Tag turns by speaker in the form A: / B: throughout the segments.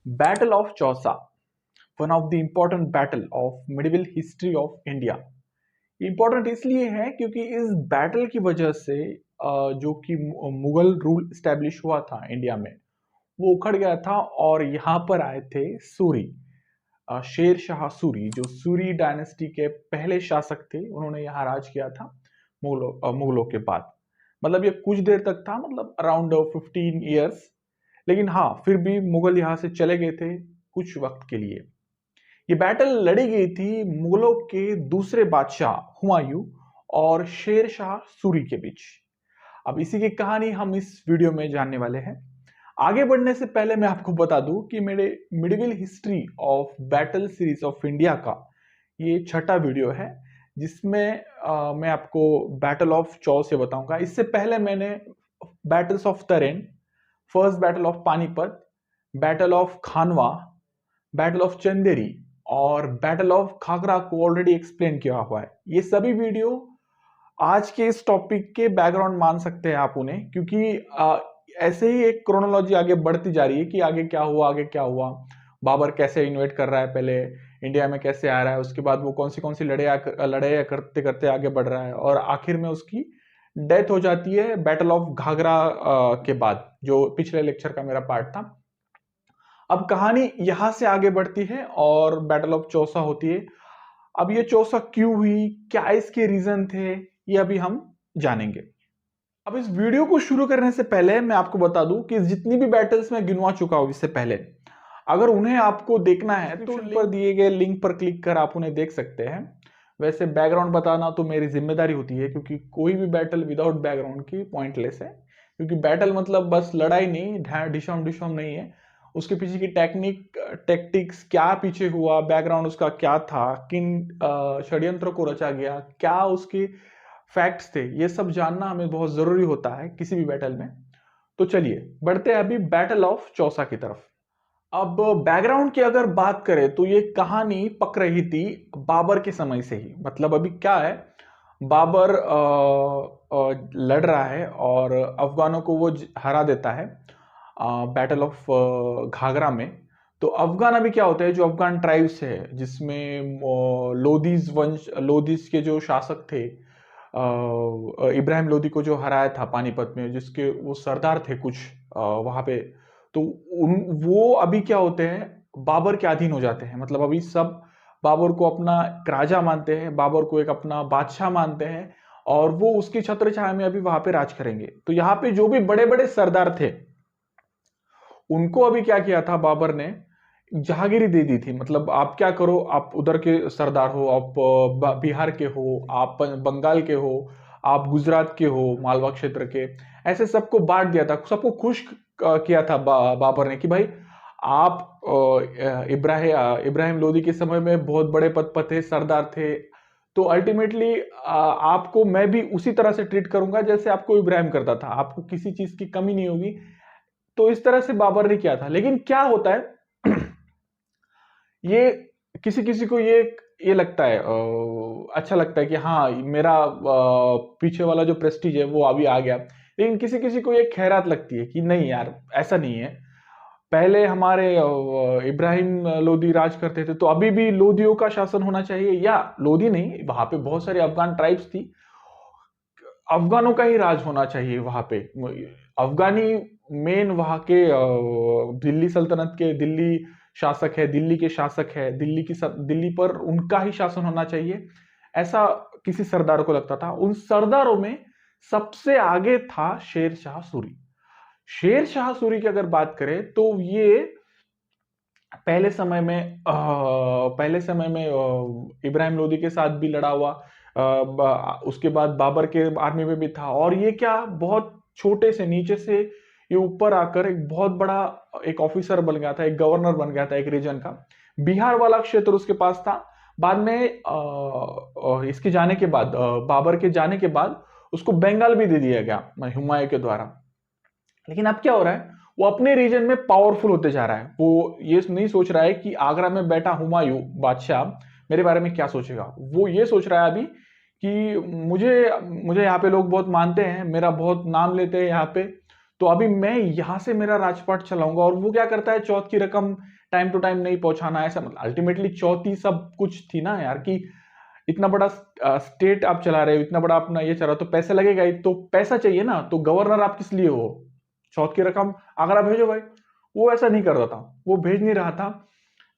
A: Battle of Chausa, one of the important battle of medieval history of India। Important इसलिए है क्योंकि इस battle की वजह से जो कि मुगल रूल स्टैब्लिश हुआ था इंडिया में, वो उखड़ गया था और यहाँ पर आए थे सूरी। शेर शाह सूरी, जो सूरी डायनेस्टी के पहले शासक थे, उन्होंने यहाँ राज किया था मुगलों के बाद। मतलब ये कुछ देर तक था, मतलब अराउंड 15 ईयर्स। लेकिन हाँ, फिर भी मुगल यहाँ से चले गए थे कुछ वक्त के लिए। ये बैटल लड़ी गई थी मुगलों के दूसरे बादशाह हुमायूं और शेर शाह सूरी के बीच। अब इसी की कहानी हम इस वीडियो में जानने वाले हैं। आगे बढ़ने से पहले मैं आपको बता दूं कि मेरे medieval history of battle series of India का ये छठा वीडियो है, जिसमें मैं आपको बैटल ऑफ चौ से बताऊंगा। इससे पहले मैंने बैटल्स ऑफ तरेन, first battle of Panipat, battle of Khanwa, battle of Chanderi और बैटल ऑफ खागरा को ऑलरेडी एक्सप्लेन किया हुआ है। ये सभी वीडियो आज के इस टॉपिक के बैकग्राउंड मान सकते हैं आप उन्हें, क्योंकि ऐसे ही एक क्रोनोलॉजी आगे बढ़ती जा रही है कि आगे क्या हुआ, आगे क्या हुआ, बाबर कैसे इन्वेट कर रहा है, पहले इंडिया में कैसे आ रहा है, उसके बाद वो कौन सी लड़ाई करते करते आगे बढ़ रहा है और आखिर में उसकी डेथ हो जाती है बैटल ऑफ घाघरा के बाद, जो पिछले लेक्चर का मेरा पार्ट था। अब कहानी यहां से आगे बढ़ती है और बैटल ऑफ चौसा होती है। अब ये चौसा क्यों हुई, क्या इसके रीजन थे, ये अभी हम जानेंगे। अब इस वीडियो को शुरू करने से पहले मैं आपको बता दूं कि जितनी भी बैटल्स मैं गिनवा चुका हूं इससे पहले, अगर उन्हें आपको देखना है तो ऊपर दिए गए लिंक पर क्लिक कर आप उन्हें देख सकते हैं। वैसे बैकग्राउंड बताना तो मेरी जिम्मेदारी होती है, क्योंकि कोई भी बैटल विदाउट बैकग्राउंड की पॉइंटलेस है। क्योंकि बैटल मतलब बस लड़ाई नहीं, डिशम डिशम नहीं है, उसके पीछे की टेक्टिक्स क्या पीछे हुआ, बैकग्राउंड उसका क्या था, किन षड्यंत्रों को रचा गया, क्या उसके फैक्ट्स थे, ये सब जानना हमें बहुत जरूरी होता है किसी भी बैटल में। तो चलिए बढ़ते हैं अभी बैटल ऑफ चौसा की तरफ। अब बैकग्राउंड की अगर बात करें तो ये कहानी पक रही थी बाबर के समय से ही। मतलब अभी क्या है, बाबर लड़ रहा है और अफगानों को वो हरा देता है बैटल ऑफ घाघरा में। तो अफगान अभी क्या होता है, जो अफगान ट्राइब्स है जिसमें लोदीज के जो शासक थे, इब्राहिम लोदी को जो हराया था पानीपत में, जिसके वो सरदार थे कुछ वहां पे, तो वो अभी क्या होते हैं, बाबर के अधीन हो जाते हैं। मतलब अभी सब बाबर को अपना राजा मानते हैं, बाबर को एक अपना बादशाह मानते हैं और वो उसकी छत्र छाया में अभी वहां पे राज करेंगे। तो यहाँ पे जो भी बड़े बड़े सरदार थे, उनको अभी क्या किया था बाबर ने, जहांगीरी दे दी थी। मतलब आप क्या करो, आप उधर के सरदार हो, आप बिहार के हो, आप बंगाल के हो, आप गुजरात के हो, मालवा क्षेत्र के, ऐसे सबको बांट दिया था, सबको खुश किया था बाबर ने कि भाई आप इब्राहिम लोदी के समय में बहुत बड़े पद पर थे, सरदार थे, तो अल्टीमेटली आपको मैं भी उसी तरह से ट्रीट करूंगा जैसे आपको इब्राहिम करता था, आपको किसी चीज की कमी नहीं होगी। तो इस तरह से बाबर ने किया था। लेकिन क्या होता है ये किसी किसी को ये लगता है, अच्छा लगता है कि हाँ मेरा पीछे वाला जो प्रेस्टीज है वो अभी आ गया। लेकिन किसी किसी को ये खैरात लगती है कि नहीं यार, ऐसा नहीं है, पहले हमारे इब्राहिम लोदी राज करते थे, तो अभी भी लोदियों का शासन होना चाहिए। या लोदी नहीं, वहां पे बहुत सारे अफगान ट्राइब्स थी, अफगानों का ही राज होना चाहिए वहां पे। अफगानी मेन वहां के दिल्ली सल्तनत के दिल्ली शासक है, दिल्ली के शासक है, दिल्ली पर उनका ही शासन होना चाहिए, ऐसा किसी सरदार को लगता था। उन सरदारों में सबसे आगे था शेर शाह सूरी। शेर शाह सूरी की अगर बात करें तो ये पहले समय में इब्राहिम लोदी के साथ भी लड़ा हुआ, उसके बाद बाबर के आर्मी में भी था। और ये क्या, बहुत छोटे से नीचे से ये ऊपर आकर एक बहुत बड़ा एक ऑफिसर बन गया था, एक गवर्नर बन गया था एक रीजन का। बिहार वाला क्षेत्र उसके पास था। बाद में इसके जाने के बाद, बाबर के जाने के बाद उसको बंगाल भी दे दिया गया हुमायूं के द्वारा। लेकिन अब क्या हो रहा है, वो अपने रीजन में पावरफुल होते जा रहा है। वो ये नहीं सोच रहा है कि आगरा में बैठा हुमायूं बादशाह मेरे बारे में क्या सोचेगा। वो ये सोच रहा है अभी कि मुझे मुझे यहाँ पे लोग बहुत मानते हैं, मेरा बहुत नाम लेते हैं यहाँ पे, तो अभी मैं यहाँ से मेरा राजपाट चलाऊंगा। और वो क्या करता है, चौथ की रकम टाइम टू टाइम नहीं पहुंचाना, ऐसा मतलब अल्टीमेटली चौथ ही सब कुछ थी ना यार, कि इतना बड़ा स्टेट आप चला रहे हो, इतना बड़ा अपना ये चला रहे हो, तो पैसे लगेगा ही, तो पैसा चाहिए ना, तो गवर्नर आप किस लिए हो, चौथ की रकम आगरा भेजो भाई। वो ऐसा नहीं कर रहा था, वो भेज नहीं रहा था।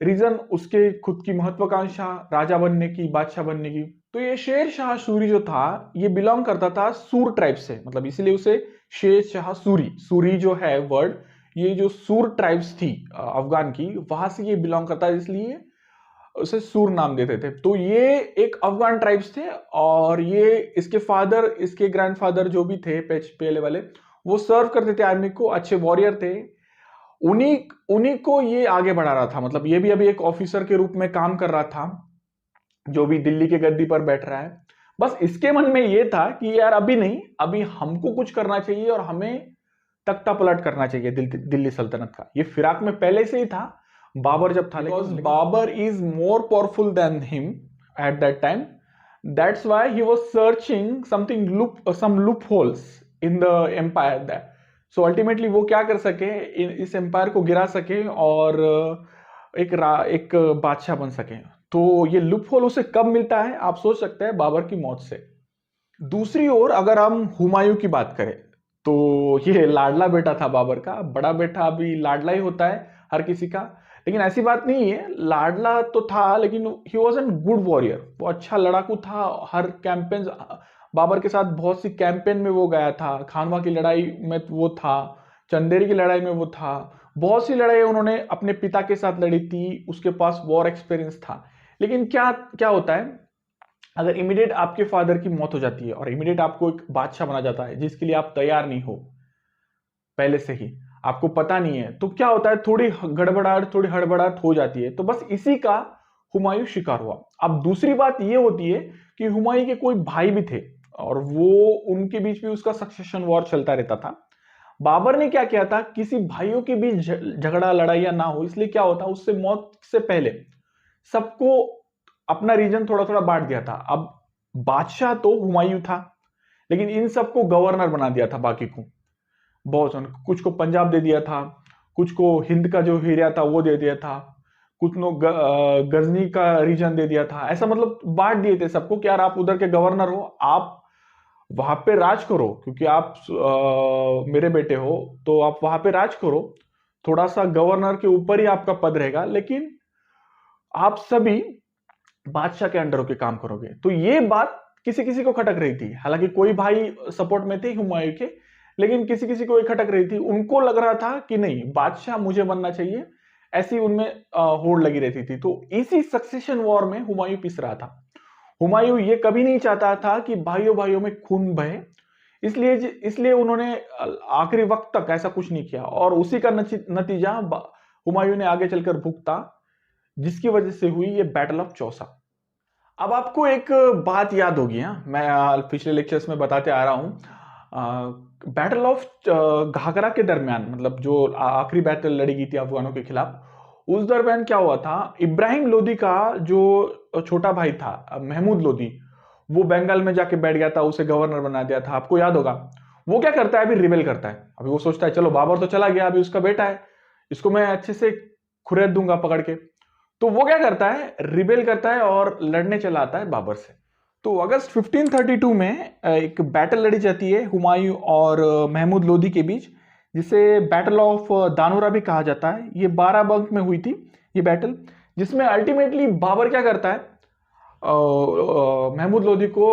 A: रीजन उसके खुद की महत्वाकांक्षा, राजा बनने की, बादशाह बनने की। तो ये शेर शाह सूरी जो था, ये बिलोंग करता था सूर ट्राइब से, मतलब इसलिए उसे शेर शाह सूरी, सूरी जो है वर्ड, ये जो सूर ट्राइब्स थी अफगान की, वहां से ये बिलोंग करता है, इसलिए उसे सूर नाम देते थे। तो ये एक अफगान ट्राइब्स थे, और ये इसके फादर, इसके ग्रैंडफादर जो भी थे पहले वाले, वो सर्व करते थे आर्मी को, अच्छे वॉरियर थे। उन्हीं उन्हीं को ये आगे बढ़ा रहा था, मतलब ये भी अभी एक ऑफिसर के रूप में काम कर रहा था, जो भी दिल्ली के गद्दी पर बैठ रहा है। बस इसके मन में ये था कि यार अभी नहीं, अभी हमको कुछ करना चाहिए और हमें तख्ता पलट करना चाहिए दिल्ली सल्तनत का। ये फिराक में पहले से ही था, बाबर जब था, लेकिन Babur is more powerful than him at that time. That's why he was searching some loopholes in the empire that, so ultimately वो क्या कर सके, इस एम्पायर को गिरा सके और एक बादशाह बन सके। तो ये लूप होल उसे कब मिलता है, आप सोच सकते हैं, बाबर की मौत से। दूसरी ओर अगर हम हुमायूं की बात करें, तो ये लाडला बेटा था बाबर का। बड़ा बेटा अभी लाडला ही होता है हर किसी का, लेकिन ऐसी बात नहीं है, लाडला तो था, लेकिन he was an good warrior, वो अच्छा लड़ाकू था। हर कैंपेन, बाबर के साथ बहुत सी कैंपेन में वो गया था, खानवा की लड़ाई में वो था, चंदेरी की लड़ाई में वो था, बहुत सी लड़ाई उन्होंने अपने पिता के साथ लड़ी थी, उसके पास वॉर एक्सपीरियंस था। लेकिन क्या क्या होता है, अगर इमीडिएट आपके फादर की मौत हो जाती है और इमीडिएट आपको एक बादशाह बना जाता है जिसके लिए आप तैयार नहीं हो, पहले से ही आपको पता नहीं है, तो क्या होता है, थोड़ी गड़बड़ाहट, थोड़ी हड़बड़ाहट हो जाती है। तो बस इसी का हुमायूं शिकार हुआ। अब दूसरी बात यह होती है कि हुमायूं के कोई भाई भी थे, और वो उनके बीच भी उसका सक्सेशन वॉर चलता रहता था। बाबर ने क्या किया था, किसी भाइयों के बीच झगड़ा लड़ाइयां ना हो, इसलिए क्या होता, उससे मौत से पहले सबको अपना रीजन थोड़ा थोड़ा बांट दिया था। अब बादशाह तो हुमायूं था, लेकिन इन सबको गवर्नर बना दिया था, बाकी को बहुत कुछ को पंजाब दे दिया था, कुछ को हिंद का जो एरिया था वो दे दिया था, कुछ नो गजनी का रीजन दे दिया था। ऐसा मतलब बांट दिए थे सबको कि यार आप उधर के गवर्नर हो, आप वहां पे राज करो, क्योंकि आप मेरे बेटे हो, तो आप वहां पे राज करो। थोड़ा सा गवर्नर के ऊपर ही आपका पद रहेगा, लेकिन आप सभी बादशाह के अंडर होकर काम करोगे। तो ये बात किसी किसी को खटक रही थी, हालांकि कोई भाई सपोर्ट में थे हुमायूं के, लेकिन किसी किसी को ये खटक रही थी, उनको लग रहा था कि नहीं, बादशाह मुझे बनना चाहिए, ऐसी उनमें होड़ लगी रहती थी। तो इसी सक्सेशन वॉर में हुमायूं पिस रहा था। हुमायूं ये कभी नहीं चाहता था कि भाइयों भाइयों में खून बहे, इसलिए इसलिए उन्होंने आखिरी वक्त तक ऐसा कुछ नहीं किया, और उसी का नतीजा हुमायूं ने आगे चलकर भुगता, जिसकी वजह से हुई ये बैटल ऑफ चौसा। अब आपको एक बात याद होगी, हाँ, मैं पिछले लेक्चर्स में बताते आ रहा हूं, बैटल ऑफ घाघरा के दरमियान, मतलब जो आखिरी बैटल लड़ी गई थी अफगानों के खिलाफ, उस दरमियान क्या हुआ था, इब्राहिम लोदी का जो छोटा भाई था महमूद लोदी, वो बंगाल में जाके बैठ गया था, उसे गवर्नर बना दिया था, आपको याद होगा। वो क्या करता है, अभी रिबेल करता है। अभी वो सोचता है चलो बाबर तो चला गया, अभी उसका बेटा है, इसको मैं अच्छे से खुरेद दूंगा पकड़ के। तो वो क्या करता है, रिबेल करता है और लड़ने चला आता है बाबर से। तो अगस्त 1532 में एक बैटल लड़ी जाती है हुमायूं और महमूद लोदी के बीच, जिसे बैटल ऑफ दानोरा भी कहा जाता है। ये बाराबंक में हुई थी ये बैटल, जिसमें अल्टीमेटली बाबर क्या करता है, महमूद लोदी को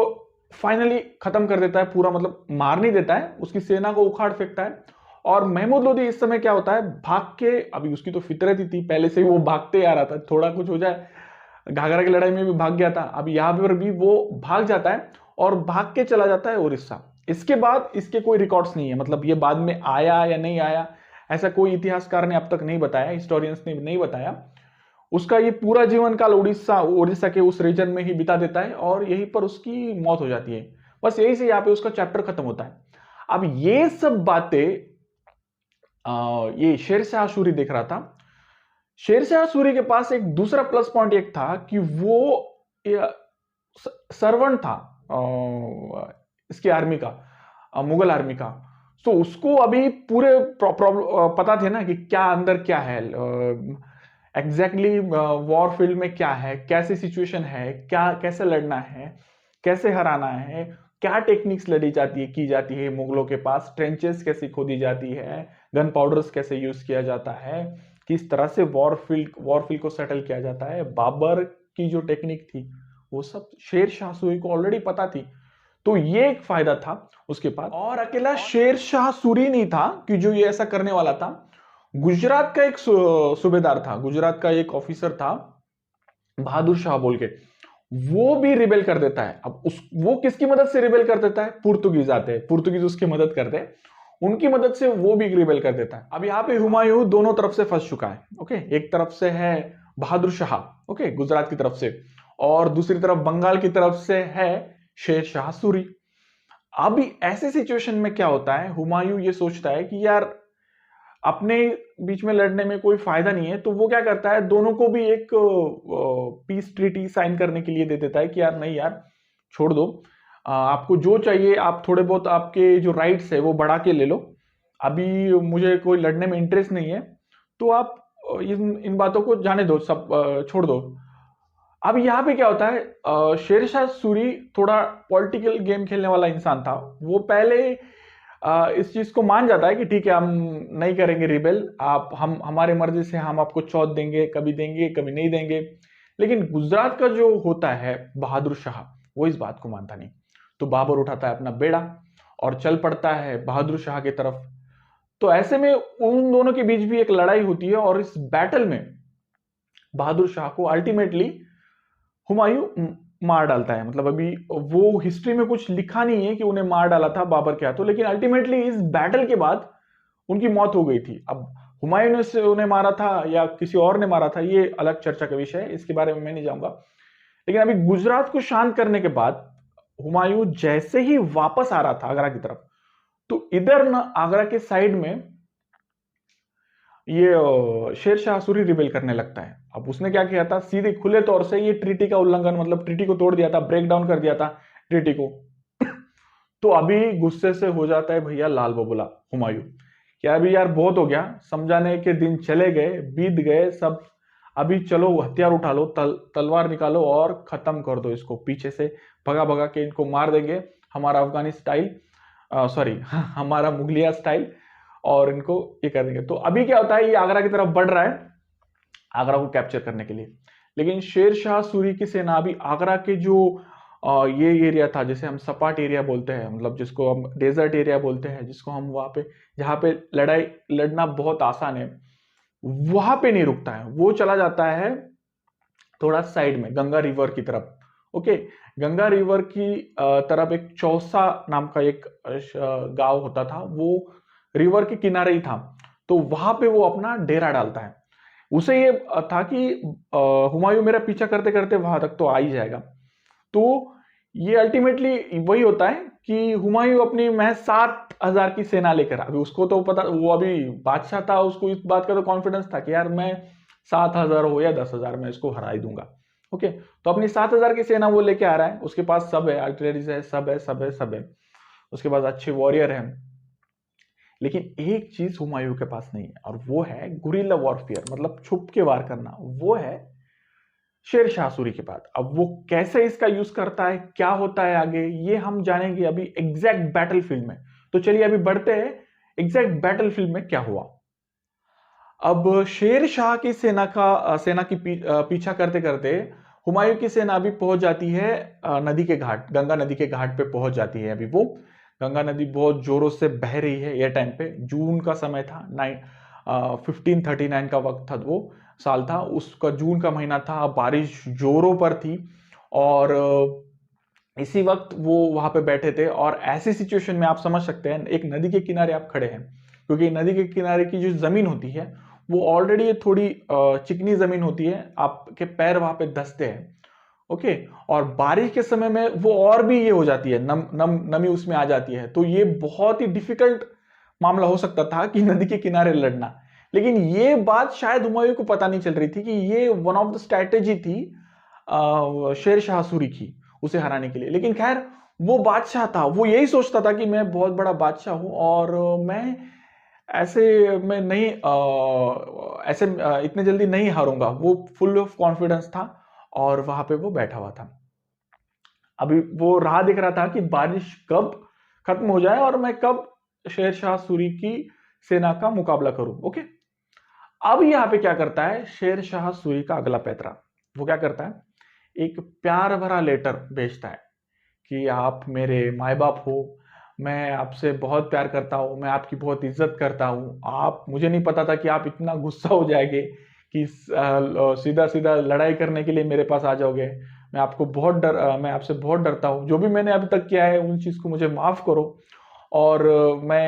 A: फाइनली खत्म कर देता है पूरा, मतलब मार नहीं देता है, उसकी सेना को उखाड़ फेंकता है। और महमूद लोदी इस समय क्या होता है, भाग के, अभी उसकी तो फितरत ही थी, पहले से ही वो भागते आ रहा था, थोड़ा कुछ हो जाए, घाघरा की लड़ाई में भी भाग गया था, अब यहां पर भी वो भाग जाता है और भाग के चला जाता है उड़ीसा। इसके बाद इसके कोई रिकॉर्ड्स नहीं है, मतलब ये बाद में आया या नहीं आया, ऐसा कोई इतिहासकार ने अब तक नहीं बताया, हिस्टोरियंस ने नहीं बताया। उसका ये पूरा जीवन काल उड़ीसा उड़ीसा के उस रीजन में ही बिता देता है, और यहीं पर उसकी मौत हो जाती है। बस यही से यहाँ पे उसका चैप्टर खत्म होता है। अब ये सब बातें ये शेरशाह सूरी देख रहा था। शेरशाह सूरी के पास एक दूसरा प्लस पॉइंट एक था कि वो सर्वेंट था इसकी आर्मी का, मुगल आर्मी का। तो उसको अभी पूरे प्रॉब्लम पता थे ना कि क्या अंदर क्या है, एग्जैक्टली वॉर फील्ड में क्या है, कैसी सिचुएशन है, क्या कैसे लड़ना है, कैसे हराना है, क्या टेक्निक्स लड़ी जाती है की जाती है मुगलों के पास, ट्रेंचेस कैसी खोदी जाती है, गन पाउडर्स कैसे यूज किया जाता है, किस तरह से वॉर फील्ड को सेटल किया जाता है, बाबर की जो टेक्निक थी वो सब शेर शाह सूरी को ऑलरेडी पता थी। तो ये एक फायदा था उसके पास। और अकेला शेर शाह सूरी नहीं था कि जो ये ऐसा करने वाला था, गुजरात का एक सूबेदार था, गुजरात का एक ऑफिसर था बहादुर शाह बोल के, वो भी रिबेल कर देता है। अब उस वो किसकी मदद से रिबेल कर देता है, पुर्तगीज आते हैं, पुर्तगीज उसकी मदद करते हैं, उनकी मदद से वो भी रिबेल कर देता है। अब यहाँ पे हुमायूं दोनों तरफ से फंस चुका है। ओके, एक तरफ से है बहादुर शाह, ओके, गुजरात की तरफ से, और दूसरी तरफ बंगाल की तरफ से है शेर शाह सूरी। अभी ऐसे सिचुएशन में क्या होता है, हुमायूं ये सोचता है कि यार अपने बीच में लड़ने में कोई फायदा नहीं है, तो वो क्या करता है, दोनों को भी एक पीस ट्रीटी साइन करने के लिए दे देता है कि यार नहीं यार छोड़ दो, आपको जो चाहिए आप थोड़े बहुत आपके जो राइट्स है वो बढ़ा के ले लो, अभी मुझे कोई लड़ने में इंटरेस्ट नहीं है, तो आप इन बातों को जाने दो, सब छोड़ दो। अब यहाँ पे क्या होता है, शेरशाह सूरी थोड़ा पॉलिटिकल गेम खेलने वाला इंसान था। वो पहले इस चीज को मान जाता है कि ठीक है हम नहीं करेंगे रिबेल, आप हम हमारे मर्जी से हम आपको चौथ देंगे, कभी नहीं देंगे। लेकिन गुजरात का जो होता है बहादुर शाह, वो इस बात को मानता नहीं। तो बाबर उठाता है अपना बेड़ा और चल पड़ता है बहादुर शाह की तरफ। तो ऐसे में उन दोनों के बीच भी एक लड़ाई होती है, और इस बैटल में बहादुर शाह को अल्टीमेटली हुमायूं मार डालता है। मतलब अभी वो हिस्ट्री में कुछ लिखा नहीं है कि उन्हें मार डाला था बाबर के हाथों, लेकिन अल्टीमेटली इस बैटल के बाद उनकी मौत हो गई थी। अब हुमायूं ने से उन्हें मारा था या किसी और ने मारा था, ये अलग चर्चा का विषय है, इसके बारे में मैं नहीं जाऊंगा। लेकिन अभी गुजरात को शांत करने के बाद हुमायूं जैसे ही वापस आ रहा था आगरा की तरफ, तो इधर न आगरा के साइड में ये शेर शाह सूरी रिबेल करने लगता है। अब उसने क्या किया था, सीधे खुले तौर से ये ट्रीटी का उल्लंघन, मतलब ट्रीटी को तोड़ दिया था, ब्रेक डाउन कर दिया था ट्रीटी को। तो अभी गुस्से से हो जाता है भैया लाल बबूला हुमायूं, क्या अभी यार बहुत हो गया, समझाने के दिन चले गए, बीत गए सब, अभी चलो हथियार उठा लो, तलवार निकालो और खत्म कर दो इसको, पीछे से भगा भगा के इनको मार देंगे, हमारा अफगानी स्टाइल, सॉरी हमारा मुगलिया स्टाइल, और इनको ये कर देंगे। तो अभी क्या होता है, ये आगरा की तरफ बढ़ रहा है आगरा को कैप्चर करने के लिए। लेकिन शेर शाह सूरी की सेना अभी आगरा के जो ये एरिया था, जिसे हम सपाट एरिया बोलते हैं, मतलब जिसको हम डेजर्ट एरिया बोलते हैं, जिसको हम वहां पे जहाँ पे लड़ाई लड़ना बहुत आसान है, वहां पे नहीं रुकता है, वो चला जाता है थोड़ा साइड में गंगा रिवर की तरफ। ओके, गंगा रिवर की तरफ एक चौसा नाम का एक गांव होता था, वो रिवर के किनारे ही था। तो वहां पे वो अपना डेरा डालता है। उसे ये था कि हुमायूं मेरा पीछा करते करते वहां तक तो आ ही जाएगा। तो ये अल्टीमेटली वही होता है कि हुमायूं अपनी महज 7,000 की सेना लेकर, अभी उसको तो पता, वो अभी बादशाह था, उसको इस बात का तो कॉन्फिडेंस था कि यार मैं 7,000 हो या 10,000 में इसको हरा ही दूंगा। ओके, तो अपनी 7,000 की सेना वो लेके आ रहा है, उसके पास सब है, आर्टिलरीज है, सब है, उसके पास अच्छे वॉरियर हैं। लेकिन एक चीज हुमायूं के पास नहीं है, और वो है गुरिल्ला वॉरफेयर, मतलब छुप के वार करना, वो है शेर शाह सूरी के पास। अब वो कैसे इसका यूज करता है, क्या होता है आगे, ये हम जानेंगे अभी एग्जैक्ट बैटलफील्ड में। तो चलिए अभी बढ़ते हैं एग्जैक्ट बैटलफील्ड में क्या हुआ। अब शेर शाह की सेना की पीछा करते करते हुमायूं की सेना अभी पहुंच जाती है नदी के घाट, गंगा नदी के घाट पे पहुंच जाती है। अभी वो गंगा नदी बहुत जोरों से बह रही है, ये टाइम पे जून का समय था, 1539 का वक्त था, वो साल था, उसका जून का महीना था, बारिश जोरों पर थी, और इसी वक्त वो वहां पे बैठे थे। और ऐसी सिचुएशन में आप समझ सकते हैं, एक नदी के किनारे आप खड़े हैं, क्योंकि नदी के किनारे की जो जमीन होती है वो ऑलरेडी थोड़ी चिकनी जमीन होती है, आपके पैर वहां पे धंसते हैं। ओके, और बारिश के समय में वो और भी ये हो जाती है, नमी उसमें आ जाती है। तो ये बहुत ही डिफिकल्ट मामला हो सकता था कि नदी के किनारे लड़ना। लेकिन ये बात शायद हुमायूं को पता नहीं चल रही थी कि ये वन ऑफ द स्ट्रैटेजी थी शेर शाह सूरी की, उसे हराने के लिए। लेकिन खैर वो बादशाह था, वो यही सोचता था कि मैं बहुत बड़ा बादशाह हूँ और मैं ऐसे मैं नहीं ऐसे इतने जल्दी नहीं हारूंगा। वो फुल ऑफ कॉन्फिडेंस था और वहां पे वो बैठा हुआ था। अभी वो राह देख रहा था कि बारिश कब खत्म हो जाए और मैं कब शेर शाह सूरी की सेना का मुकाबला करूं। ओके, अब यहाँ पे क्या करता है शेर शाह सूरी का अगला पैतरा। वो क्या करता है, एक प्यार भरा लेटर भेजता है कि आप मेरे माए बाप हो, मैं आपसे बहुत प्यार करता हूँ, मैं आपकी बहुत इज्जत करता हूँ। आप, मुझे नहीं पता था कि आप इतना गुस्सा हो जाएंगे कि सीधा सीधा लड़ाई करने के लिए मेरे पास आ जाओगे। मैं आपसे बहुत डरता हूँ। जो भी मैंने अभी तक किया है उन चीज को मुझे माफ करो। और मैं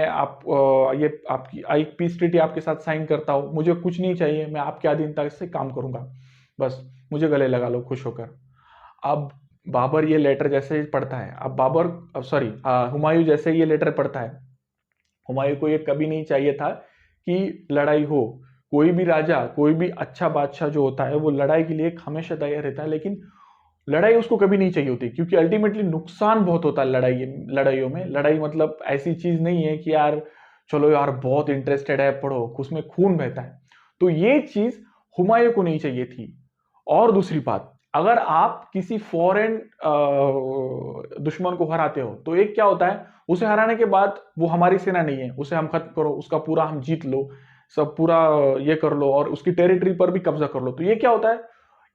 A: ये आपकी एक पीस ट्रीटी आपके साथ साइन करता हूँ। मुझे कुछ नहीं चाहिए, मैं आपके अधीनता से काम करूंगा, बस मुझे गले लगा लो खुश होकर। अब बाबर ये लेटर जैसे ही पढ़ता है, अब बाबर सॉरी हुमायूं जैसे ही ये लेटर पढ़ता है, हुमायूं को ये कभी नहीं चाहिए था कि लड़ाई हो। कोई भी राजा, कोई भी अच्छा बादशाह जो होता है वो लड़ाई के लिए हमेशा तैयार रहता है, लेकिन लड़ाई उसको कभी नहीं चाहिए होती, क्योंकि अल्टीमेटली नुकसान बहुत होता है लड़ाइयों में। लड़ाई मतलब ऐसी चीज नहीं है कि यार चलो यार बहुत इंटरेस्टेड है पढ़ो, उसमें खून बहता है। तो ये चीज हुमायूं को नहीं चाहिए थी। और दूसरी बात, अगर आप किसी फॉरेन दुश्मन को हराते हो तो एक क्या होता है, उसे हराने के बाद वो हमारी सेना नहीं है, उसे हम खत्म करो, उसका पूरा हम जीत लो, सब पूरा ये कर लो और उसकी टेरिटरी पर भी कब्जा कर लो। तो ये क्या होता है,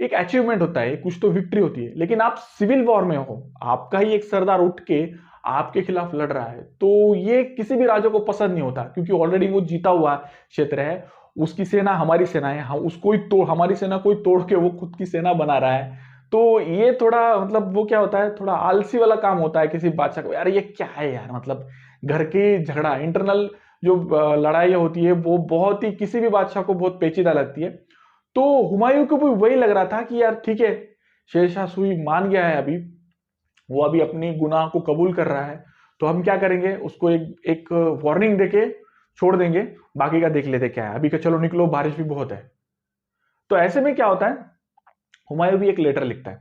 A: एक अचीवमेंट होता है, कुछ तो विक्ट्री होती है। लेकिन आप सिविल वॉर में हो, आपका ही एक सरदार उठ के आपके खिलाफ लड़ रहा है, तो ये किसी भी राजा को पसंद नहीं होता, क्योंकि ऑलरेडी वो जीता हुआ क्षेत्र है, उसकी सेना हमारी सेना है, हम उसको ही तोड़, हमारी सेना कोई तोड़ के वो खुद की सेना बना रहा है। तो ये थोड़ा मतलब वो क्या होता है, थोड़ा आलसी वाला काम होता है किसी बादशाह को, यार ये क्या है यार, मतलब घर के झगड़ा, इंटरनल जो लड़ाई होती है वो बहुत ही किसी भी बादशाह को बहुत पेचीदा लगती है। तो हुमायूं को भी वही लग रहा था कि यार ठीक है, शेरशाह सूरी मान गया है अभी, वो अभी अपनी गुनाह को कबूल कर रहा है, तो हम क्या करेंगे, उसको एक एक वार्निंग देके छोड़ देंगे, बाकी का देख लेते क्या है, अभी का चलो निकलो, बारिश भी बहुत है। तो ऐसे में क्या होता है, हुमायूं भी एक लेटर लिखता है।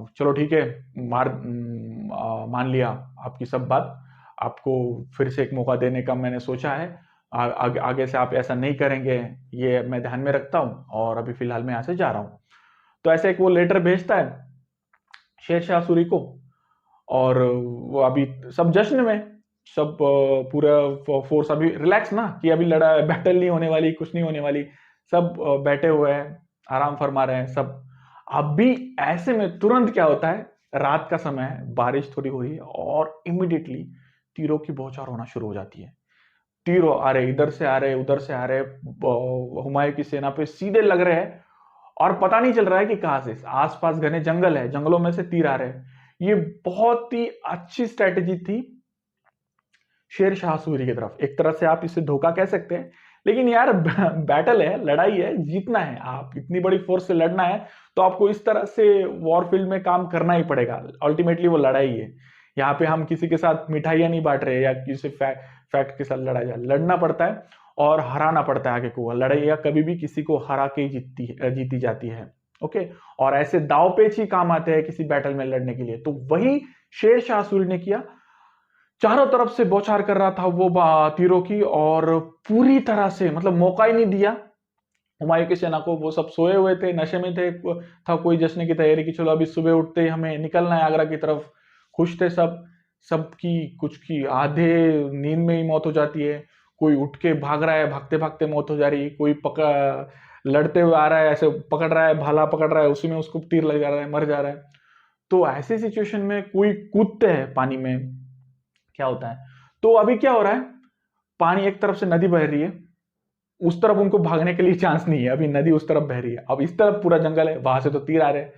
A: चलो ठीक है, मान लिया आपकी सब बात, आपको फिर से एक मौका देने का मैंने सोचा है, आगे से आप ऐसा नहीं करेंगे, ये मैं ध्यान में रखता हूँ, और अभी फिलहाल मैं यहाँ से जा रहा हूँ। तो ऐसे एक वो लेटर भेजता है शेर शाह सूरी को। और वो अभी सब जश्न में, सब पूरा फोर्स अभी रिलैक्स ना, कि अभी लड़ा बैटल नहीं होने वाली, कुछ नहीं होने वाली, सब बैठे हुए हैं, आराम फरमा रहे हैं सब। अभी ऐसे में तुरंत क्या होता है, रात का समय है, बारिश थोड़ी हो रही है और इमिडिएटली तीरों की बौछार होना शुरू हो जाती है। तीरों आ रहे, इधर से आ रहे, उधर से आ रहे, हुमायूं की सेना पे सीधे लग रहे हैं, और पता नहीं चल रहा है कि कहां से, आसपास घने जंगल है, जंगलों में से तीर आ रहे हैं। ये बहुत ही अच्छी स्ट्रेटेजी थी शेर शाह सूरी की तरफ। एक तरह से आप इसे धोखा कह सकते हैं, लेकिन यार बैटल है, लड़ाई है, जीतना है, आप इतनी बड़ी फोर्स से लड़ना है, तो आपको इस तरह से वॉरफील्ड में काम करना ही पड़ेगा। अल्टीमेटली वो लड़ाई है, यहाँ पे हम किसी के साथ मिठाइयां नहीं बांट रहे या किसी फैक्ट के साथ लड़ाई है, लड़ना पड़ता है और हराना पड़ता है आगे को। लड़ाई या कभी भी किसी को हरा के ही जीती जाती है। ओके, और ऐसे दाव पेच ही काम आते हैं किसी बैटल में लड़ने के लिए। तो वही शेर शाह सूरी ने किया, चारों तरफ से बौछार कर रहा था वो तीरों की, और पूरी तरह से मतलब मौका ही नहीं दिया हुमायूं की सेना को। वो सब सोए हुए थे, नशे में थे, था कोई जश्न की तैयारी की चलो अभी सुबह उठते ही हमें निकलना है आगरा की तरफ। खुश थे सब, सबकी कुछ की आधे नींद में ही मौत हो जाती है, कोई उठ के भाग रहा है, भागते भागते मौत हो जा रही है, कोई पकड़ लड़ते हुए आ रहा है, ऐसे पकड़ रहा है, भाला पकड़ रहा है, उसी में उसको तीर लग जा रहा है, मर जा रहा है। तो ऐसी सिचुएशन में कोई कूदते हैं पानी में, क्या होता है, तो अभी क्या हो रहा है, पानी एक तरफ से नदी बह रही है, उस तरफ उनको भागने के लिए चांस नहीं है, अभी नदी उस तरफ बह रही है, अब इस तरफ पूरा जंगल है, वहां से तो तीर आ रहे हैं।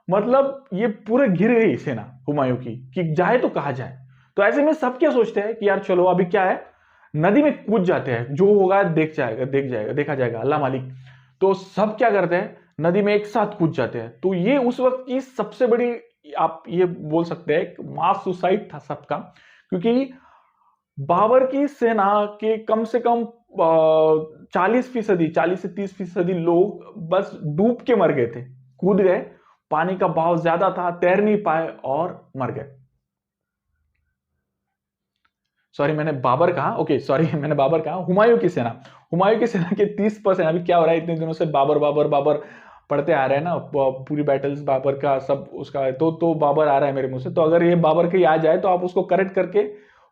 A: मतलब ये पूरे घिर गई सेना हुमायूं की कि जाए तो कहा जाए। तो ऐसे में सब क्या सोचते हैं कि यार चलो अभी क्या है, नदी में कूद जाते हैं, जो होगा देखा जाएगा, अल्लाह मालिक। तो सब क्या करते हैं, नदी में एक साथ कूद जाते हैं। तो ये उस वक्त की सबसे बड़ी, आप ये बोल सकते हैं मास सुसाइड था सबका, क्योंकि बाबर की सेना के कम से कम 40%, 40 से 30% लोग बस डूब के मर गए थे, कूद गए, पानी का बहाव ज्यादा था, तैर नहीं पाए और मर गए। सॉरी मैंने बाबर कहा, ओके सॉरी मैंने बाबर कहा, हुमायूं की सेना, हुमायूं की सेना के 30%, अभी क्या हो रहा है इतने दिनों से बाबर बाबर बाबर पढ़ते आ रहे हैं ना, पूरी बैटल्स बाबर का सब उसका, तो बाबर आ रहा है मेरे मुंह से, तो अगर ये बाबर के आ जाए तो आप उसको करेक्ट करके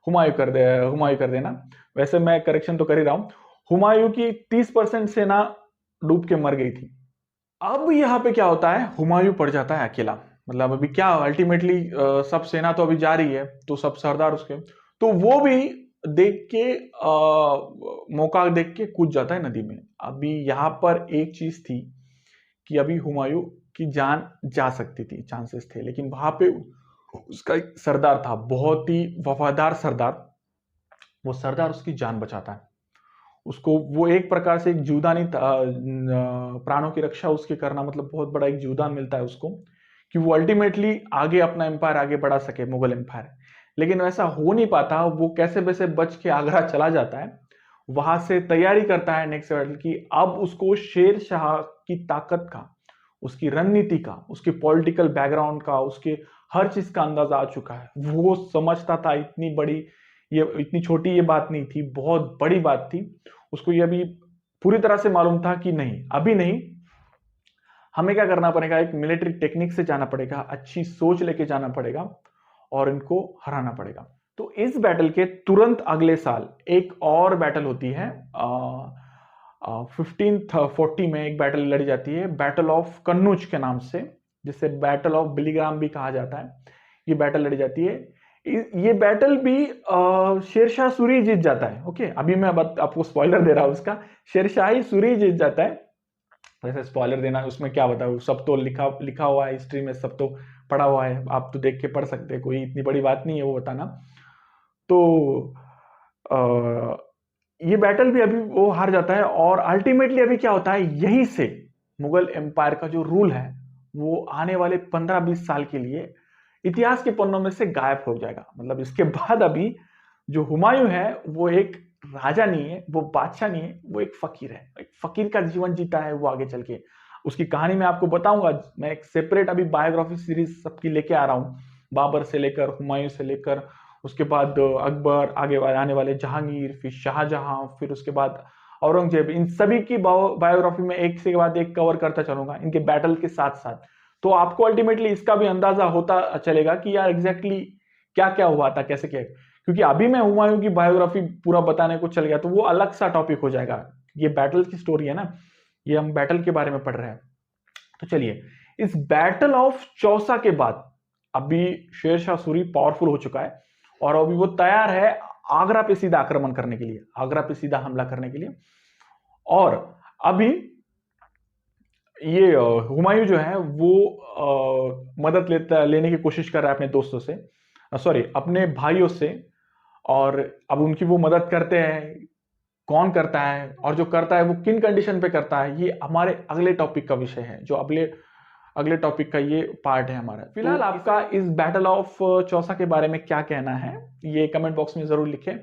A: हुमायूं कर देना। वैसे मैं करेक्शन तो कर ही रहा हूं। हुमायूं की 30% सेना डूब के मर गई थी। अब यहाँ पे क्या होता है, हुमायूं पड़ जाता है अकेला। मतलब अभी क्या अल्टीमेटली सब सेना तो अभी जा रही है, तो सब सरदार उसके, तो वो भी देख के मौका देख के कूद जाता है नदी में। अभी यहाँ पर एक चीज थी कि अभी हुमायूं की जान जा सकती थी, चांसेस थे, लेकिन वहां पे उसका एक सरदार था, बहुत ही वफादार सरदार, वो सरदार उसकी जान बचाता है उसको। वो एक प्रकार से एक जीवदानी प्राणों की रक्षा उसके करना, मतलब बहुत बड़ा एक जीवदान मिलता है उसको, कि वो अल्टीमेटली आगे अपना एम्पायर आगे बढ़ा सके, मुगल एम्पायर। लेकिन वैसा हो नहीं पाता, वो कैसे वैसे बच के आगरा चला जाता है, वहां से तैयारी करता है नेक्स्ट बैटल की। अब उसको शेर शाह की ताकत का, उसकी रणनीति का, उसके पॉलिटिकल बैकग्राउंड का, उसके हर चीज का अंदाजा आ चुका है। वो समझता था इतनी बड़ी, ये इतनी छोटी ये बात नहीं थी, बहुत बड़ी बात थी। उसको ये अभी पूरी तरह से मालूम था कि नहीं, अभी नहीं, हमें क्या करना पड़ेगा, एक मिलिट्री टेक्निक से जाना पड़ेगा, अच्छी सोच लेके जाना पड़ेगा और इनको हराना पड़ेगा। तो इस बैटल के तुरंत अगले साल एक और बैटल होती है, 1540 में एक बैटल लड़ी जाती है, बैटल ऑफ कन्नौज के नाम से, जिसे बैटल ऑफ बिलीग्राम भी कहा जाता है। ये बैटल लड़ी जाती है। ये बैटल भी शेरशाह सूरी जीत जाता है। ओके, अभी मैं आपको स्पॉइलर दे रहा हूं उसका, शेरशाह ही सूरी जीत जाता है। वैसे स्पॉइलर देना उसमें क्या बताऊं, सब तो लिखा लिखा हुआ है हिस्ट्री में, सब तो पढ़ा हुआ है, आप तो देख के पढ़ सकते हैं, कोई इतनी बड़ी बात नहीं है वो बताना। तो ये बैटल भी अभी वो हार जाता है, और अल्टीमेटली अभी क्या होता है, यहीं से मुगल एम्पायर का जो रूल है वो आने वाले 15-20 साल के लिए इतिहास के पन्नों में से गायब हो जाएगा। मतलब इसके बाद अभी जो हुमायूं है वो एक राजा नहीं है, वो बादशाह नहीं है, वो एक फकीर है। एक फकीर का जीवन जीता है वो आगे चल के। उसकी कहानी मैं आपको बताऊंगा, मैं एक सेपरेट अभी बायोग्राफी सीरीज सबकी लेके आ रहा हूं, बाबर से लेकर, हुमायूं से लेकर, उसके बाद अकबर, आगे आने वाले जहांगीर, फिर शाहजहां, फिर उसके बाद औरंगजेब, इन सभी की बायोग्राफी में एक से बाद एक कवर करता चलूंगा इनके बैटल के साथ साथ। तो आपको अल्टीमेटली इसका भी अंदाजा होता चलेगा कि यार एग्जैक्टली क्या क्या हुआ था, कैसे क्या। क्योंकि अभी मैं हुमायूं की बायोग्राफी पूरा बताने को चल गया तो वो अलग सा टॉपिक हो जाएगा। ये बैटल की स्टोरी है ना, ये हम बैटल के बारे में पढ़ रहे हैं। तो चलिए, इस बैटल ऑफ चौसा के बाद अभी शेरशाह सूरी पावरफुल हो चुका है, और अभी वो तैयार है आगरा पे सीधा आक्रमण करने के लिए, आगरा पे सीधा हमला करने के लिए। और अभी ये हुमायूं जो है वो मदद लेने की कोशिश कर रहा है अपने दोस्तों से, सॉरी अपने भाइयों से। और अब उनकी वो मदद करते हैं, कौन करता है और जो करता है वो किन कंडीशन पे करता है, ये हमारे अगले टॉपिक का विषय है, जो अगले अगले टॉपिक का ये पार्ट है हमारा। फिलहाल तो आपका इस बैटल ऑफ चौसा के बारे में क्या कहना है, ये कमेंट बॉक्स में जरूर लिखें।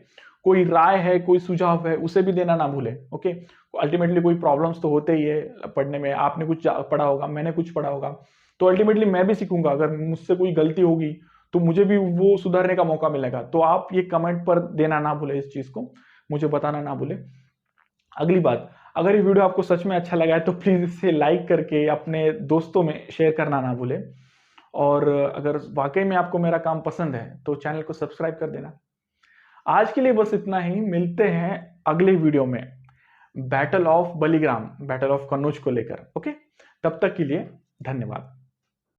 A: कोई राय है, कोई सुझाव है, उसे भी देना ना भूलें। ओके, अल्टीमेटली कोई प्रॉब्लम्स तो होते ही है पढ़ने में, आपने कुछ पढ़ा होगा, मैंने कुछ पढ़ा होगा, तो अल्टीमेटली मैं भी सीखूंगा। अगर मुझसे कोई गलती होगी तो मुझे भी वो सुधारने का मौका मिलेगा। तो आप ये कमेंट पर देना ना भूले, इस चीज को मुझे बताना ना भूले। अगली बात, अगर ये वीडियो आपको सच में अच्छा लगा है तो प्लीज इसे लाइक करके अपने दोस्तों में शेयर करना ना भूले। और अगर वाकई में आपको मेरा काम पसंद है तो चैनल को सब्सक्राइब कर देना। आज के लिए बस इतना ही, मिलते हैं अगले वीडियो में battle of Bilgram, battle of Kannauj को लेकर। ओके, तब तक के लिए धन्यवाद।